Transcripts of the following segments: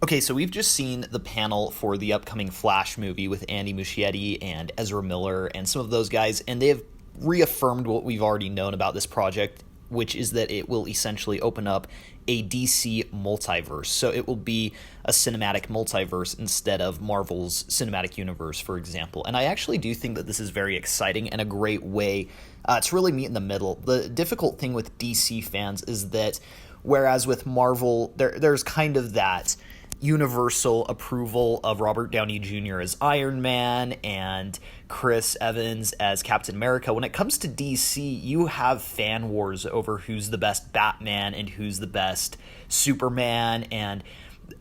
Okay, so we've just seen the panel for the upcoming Flash movie with Andy Muschietti and Ezra Miller and some of those guys, and they have reaffirmed what we've already known about this project, which is that it will essentially open up a DC multiverse. So it will be a cinematic multiverse instead of Marvel's cinematic universe, for example. And I actually do think that this is very exciting and a great way to really meet in the middle. The difficult thing with DC fans is that whereas with Marvel, there's kind of that universal approval of Robert Downey Jr. as Iron Man and Chris Evans as Captain America. When it comes to DC, you have fan wars over who's the best Batman and who's the best Superman, and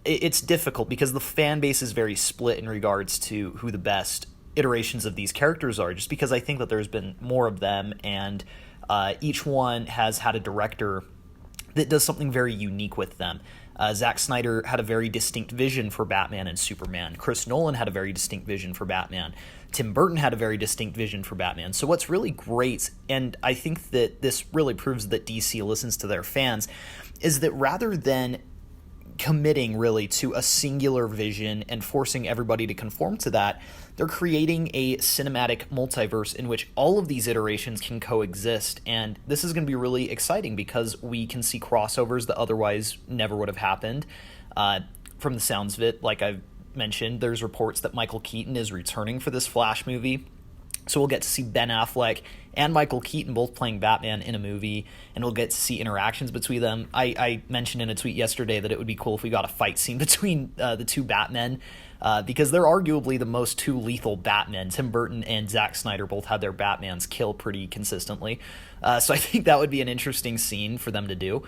it's difficult because the fan base is very split in regards to who the best iterations of these characters are, just because I think that there's been more of them, and each one has had a director that does something very unique with them. Zack Snyder had a very distinct vision for Batman and Superman. Chris Nolan had a very distinct vision for Batman. Tim Burton had a very distinct vision for Batman. So what's really great, and I think that this really proves that DC listens to their fans, is that rather than committing really to a singular vision and forcing everybody to conform to that, they're creating a cinematic multiverse in which all of these iterations can coexist. And this is going to be really exciting because we can see crossovers that otherwise never would have happened. From the sounds of it, like I've mentioned, there's reports that Michael Keaton is returning for this Flash movie. So we'll get to see Ben Affleck and Michael Keaton both playing Batman in a movie, and we'll get to see interactions between them. I mentioned in a tweet yesterday that it would be cool if we got a fight scene between the two Batmen, because they're arguably the most two lethal Batmen. Tim Burton and Zack Snyder both had their Batmans kill pretty consistently. So I think that would be an interesting scene for them to do.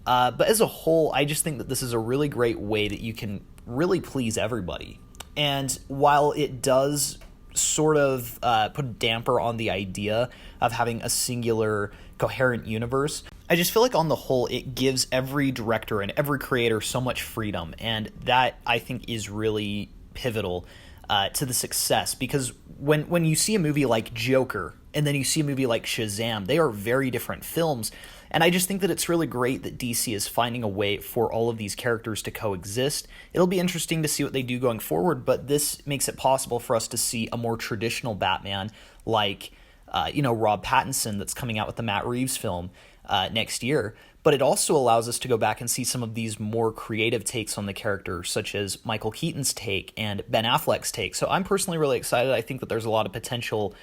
But as a whole, I just think that this is a really great way that you can really please everybody. And while it does sort of put a damper on the idea of having a singular coherent universe, I just feel like on the whole it gives every director and every creator so much freedom, and that I think is really pivotal to the success, because when you see a movie like Joker and then you see a movie like Shazam, they are very different films. And I just think that it's really great that DC is finding a way for all of these characters to coexist. It'll be interesting to see what they do going forward, but this makes it possible for us to see a more traditional Batman like, Rob Pattinson that's coming out with the Matt Reeves film next year. But it also allows us to go back and see some of these more creative takes on the character, such as Michael Keaton's take and Ben Affleck's take. So I'm personally really excited. I think that there's a lot of potential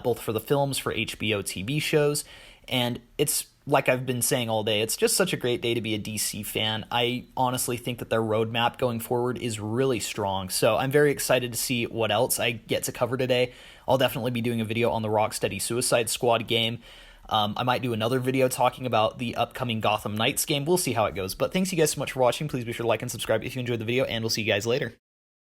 both for the films, for HBO TV shows, and it's like I've been saying all day, it's just such a great day to be a DC fan. I honestly think that their roadmap going forward is really strong. So I'm very excited to see what else I get to cover today. I'll definitely be doing a video on the Rocksteady Suicide Squad game. I might do another video talking about the upcoming Gotham Knights game. We'll see how it goes. But thanks you guys so much for watching. Please be sure to like and subscribe if you enjoyed the video, and we'll see you guys later.